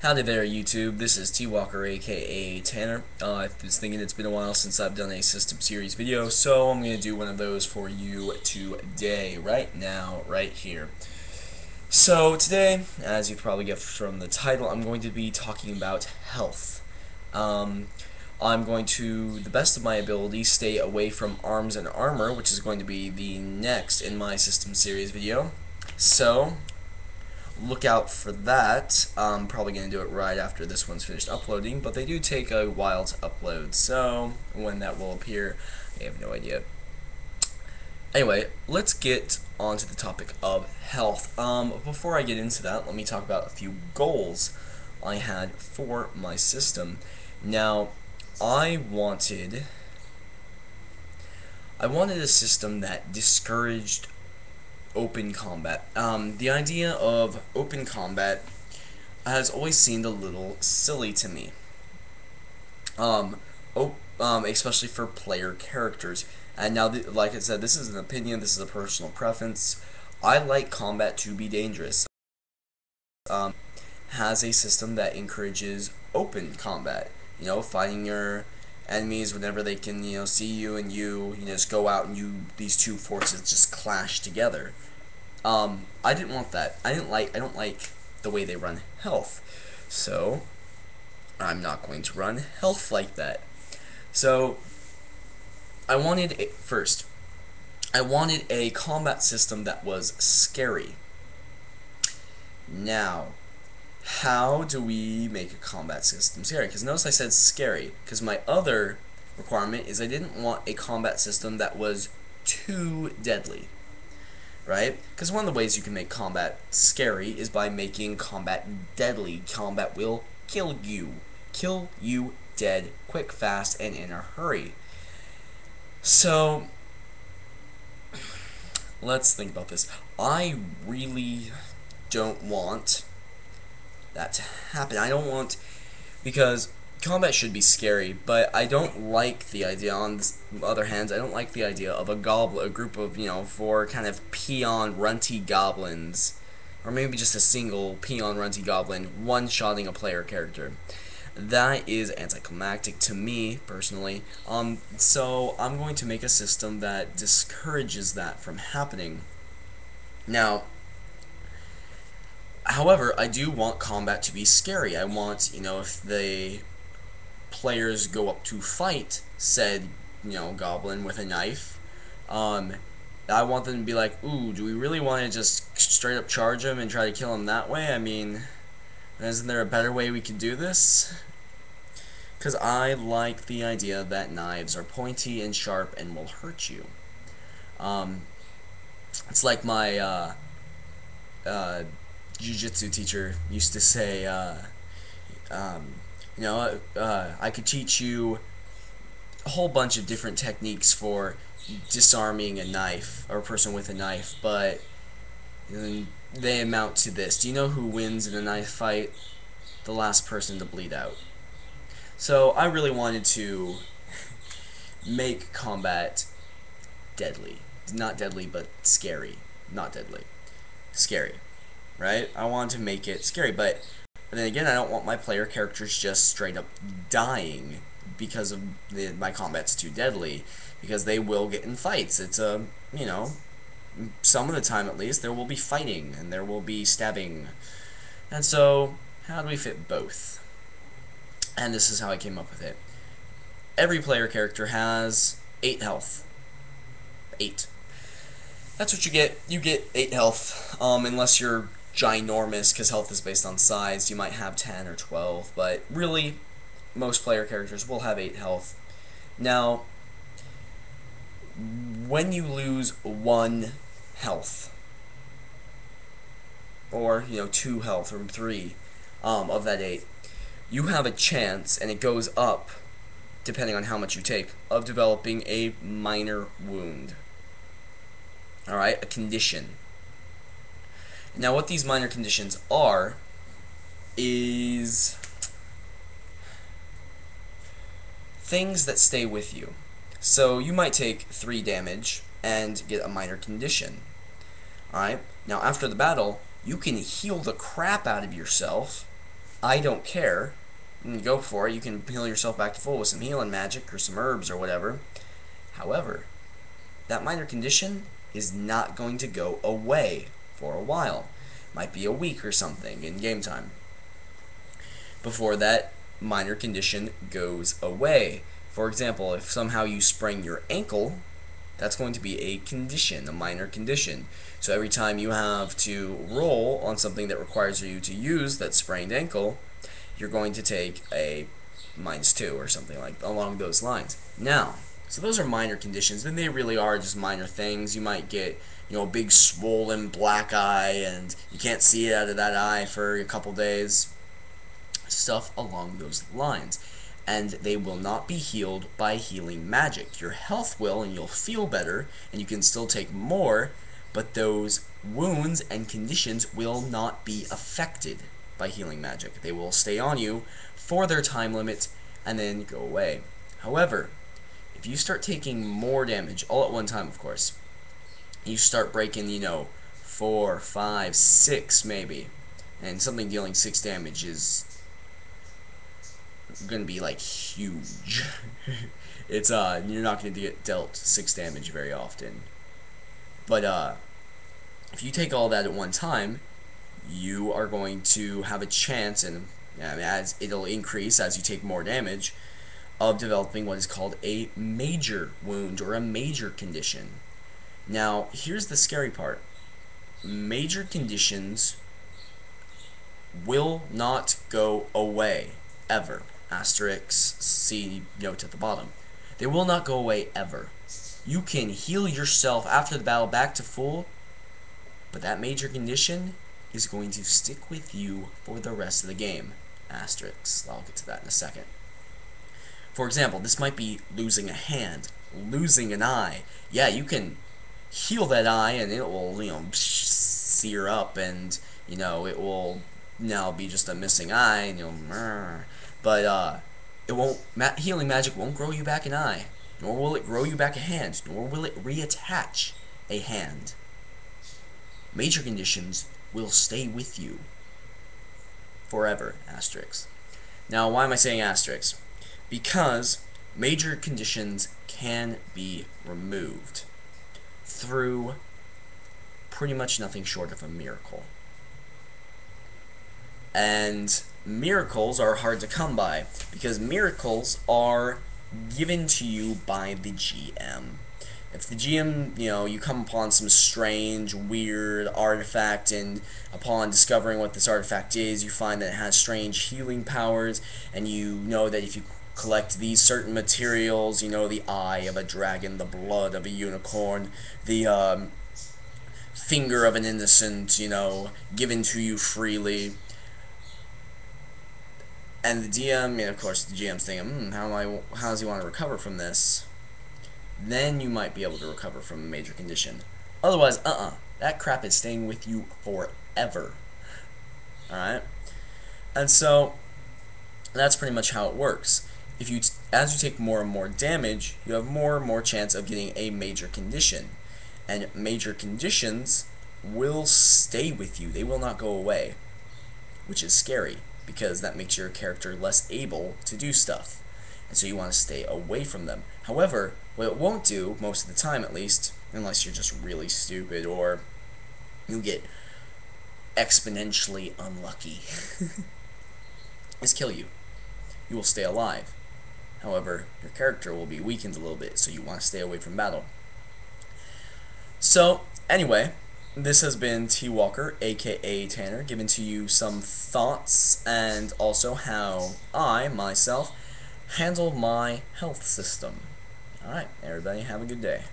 Howdy there, YouTube. This is T Walker, aka Tanner. I was thinking it's been a while since I've done a system series video, so I'm going to do one of those for you today, right now, right here. So, today, as you probably get from the title, I'm going to be talking about health. I'm going to, the best of my ability, stay away from arms and armor, which is going to be the next in my system series video. So, look out for that. I'm probably going to do it right after this one's finished uploading, but they do take a while to upload, so when that will appear, I have no idea. Anyway, let's get on to the topic of health. Before I get into that, let me talk about a few goals I had for my system. Now, I wanted a system that discouraged open combat. The idea of open combat has always seemed a little silly to me. Especially for player characters. And now, like I said, this is an opinion, this is a personal preference. I like combat to be dangerous. Has a system that encourages open combat. You know, fighting your enemies whenever they can, see you and you just go out and these two forces just clash together. I didn't want that. I don't like the way they run health. So, I'm not going to run health like that. So, I wanted a combat system that was scary. Now, how do we make a combat system scary? Because notice I said scary, because my other requirement is I didn't want a combat system that was too deadly. Right? Because one of the ways you can make combat scary is by making combat deadly. Combat will kill you. Kill you dead, quick, fast, and in a hurry. So, let's think about this. I really don't want that to happen. I don't want, because combat should be scary, but I don't like the idea, on the other hand, I don't like the idea of a group of, 4 kind of peon runty goblins, or maybe just a single peon runty goblin one-shotting a player character. That is anticlimactic to me, personally, so I'm going to make a system that discourages that from happening. Now, however, I do want combat to be scary. I want, if the players go up to fight said, goblin with a knife, I want them to be like, ooh, do we really want to just straight up charge him and try to kill him that way? I mean, isn't there a better way we could do this? Because I like the idea that knives are pointy and sharp and will hurt you. It's like my jiu-jitsu teacher used to say, I could teach you a whole bunch of different techniques for disarming a knife, or a person with a knife, but they amount to this. Do you know who wins in a knife fight? The last person to bleed out. So I really wanted to make combat deadly. Not deadly, but scary. Not deadly. Scary. Right? I wanted to make it scary, but then again, I don't want my player characters just straight up dying because of my combat's too deadly, because they will get in fights. It's some of the time at least, there will be fighting, and there will be stabbing. And so, how do we fit both? And this is how I came up with it. Every player character has 8 health. 8. That's what you get. You get 8 health, unless you're ginormous, because health is based on size. You might have 10 or 12, but really, most player characters will have 8 health. Now, when you lose 1 health, or 2 health, or 3 of that 8, you have a chance, and it goes up depending on how much you take, of developing a minor wound. Alright, a condition. Now, what these minor conditions are is things that stay with you. So you might take 3 damage and get a minor condition. Alright, now after the battle, you can heal the crap out of yourself I don't care. Go for it. You can heal yourself back to full with some healing magic or some herbs or whatever. However, that minor condition is not going to go away for a while. Might be a week or something in game time before that minor condition goes away. For example, if somehow you sprain your ankle, that's going to be a condition, a minor condition. So every time you have to roll on something that requires you to use that sprained ankle, you're going to take a -2 or something like along those lines. Now, so those are minor conditions, and they really are just minor things. You might get, a big swollen black eye, and you can't see it out of that eye for a couple days. Stuff along those lines. And they will not be healed by healing magic. Your health will, and you'll feel better, and you can still take more, but those wounds and conditions will not be affected by healing magic. They will stay on you for their time limit and then go away. However, if you start taking more damage, all at one time of course, you start breaking, 4, 5, 6 maybe, and something dealing 6 damage is going to be like huge. It's you're not going to get dealt 6 damage very often. But if you take all that at one time, you are going to have a chance, and as it'll increase as you take more damage, of developing what is called a major wound or a major condition. Now, here's the scary part. Major conditions will not go away ever. Asterisk, see note at the bottom. They will not go away ever. You can heal yourself after the battle back to full, but that major condition is going to stick with you for the rest of the game. Asterisk. I'll get to that in a second. For example, this might be losing a hand, losing an eye. Yeah, you can heal that eye and it will, sear up, and, it will now be just a missing eye, and but it won't. Healing magic won't grow you back an eye, nor will it grow you back a hand, nor will it reattach a hand. Major conditions will stay with you forever. Asterisk. Now, why am I saying asterisk? Because major conditions can be removed through pretty much nothing short of a miracle. And miracles are hard to come by, because miracles are given to you by the GM. If the GM, you come upon some strange, weird artifact, and upon discovering what this artifact is, you find that it has strange healing powers, and you know that if you collect these certain materials, the eye of a dragon, the blood of a unicorn, the finger of an innocent, given to you freely. And the DM, of course, the GM's thinking, how does he want to recover from this? Then you might be able to recover from a major condition. Otherwise, that crap is staying with you forever. Alright? And so, that's pretty much how it works. As you take more and more damage, you have more and more chance of getting a major condition. And major conditions will stay with you. They will not go away. Which is scary, because that makes your character less able to do stuff. And so you want to stay away from them. However, what it won't do, most of the time at least, unless you're just really stupid or you get exponentially unlucky, is kill you. You will stay alive. However, your character will be weakened a little bit, so you want to stay away from battle. So, anyway, this has been T Walker, aka Tanner, giving to you some thoughts and also how I, myself, handle my health system. Alright, everybody, have a good day.